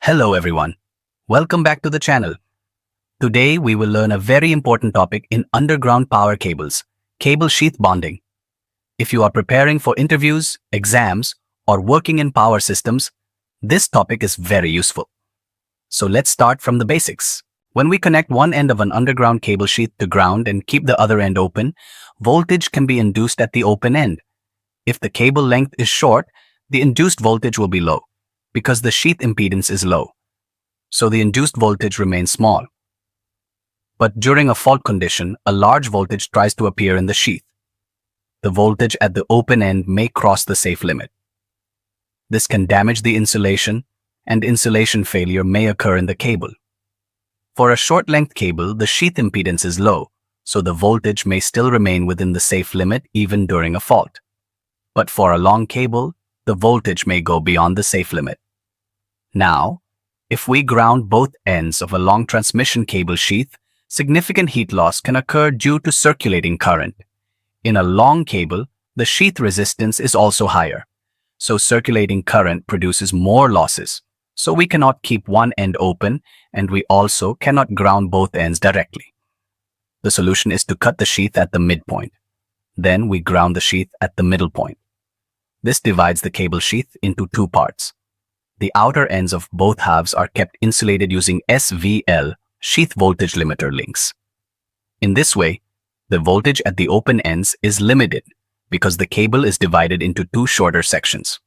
Hello everyone. Welcome back to the channel. Today we will learn a very important topic in underground power cables, cable sheath bonding. If you are preparing for interviews, exams, or working in power systems, this topic is very useful. So let's start from the basics. When we connect one end of an underground cable sheath to ground and keep the other end open, voltage can be induced at the open end. If the cable length is short, the induced voltage will be low, because the sheath impedance is low, so the induced voltage remains small. But during a fault condition, a large voltage tries to appear in the sheath. The voltage at the open end may cross the safe limit. This can damage the insulation, and insulation failure may occur in the cable. For a short-length cable, the sheath impedance is low, so the voltage may still remain within the safe limit even during a fault. But for a long cable, the voltage may go beyond the safe limit. Now, if we ground both ends of a long transmission cable sheath, significant heat loss can occur due to circulating current. In a long cable, the sheath resistance is also higher, so circulating current produces more losses. So we cannot keep one end open, and we also cannot ground both ends directly. The solution is to cut the sheath at the midpoint. Then we ground the sheath at the middle point. This divides the cable sheath into two parts. The outer ends of both halves are kept insulated using SVL, sheath voltage limiter links. In this way, the voltage at the open ends is limited because the cable is divided into two shorter sections.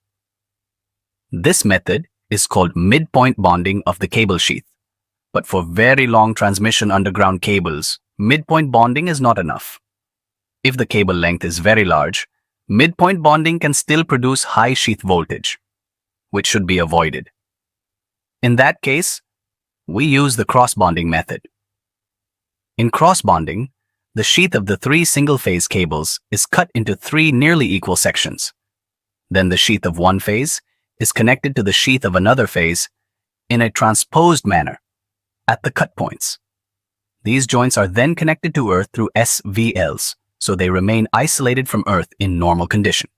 This method is called midpoint bonding of the cable sheath. But for very long transmission underground cables, midpoint bonding is not enough. If the cable length is very large, midpoint bonding can still produce high sheath voltage, which should be avoided. In that case, we use the cross-bonding method. In cross-bonding, the sheath of the three single-phase cables is cut into three nearly equal sections. Then the sheath of one phase is connected to the sheath of another phase in a transposed manner at the cut points. These joints are then connected to earth through SVLs, so they remain isolated from earth in normal condition.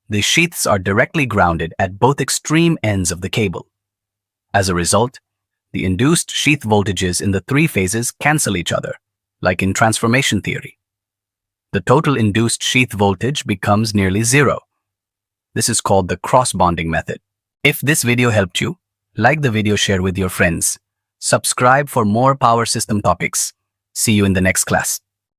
The sheaths are directly grounded at both extreme ends of the cable. As a result, the induced sheath voltages in the three phases cancel each other, like in transformation theory. The total induced sheath voltage becomes nearly zero. This is called the cross-bonding method. If this video helped you, like the video, share with your friends. Subscribe for more power system topics. See you in the next class.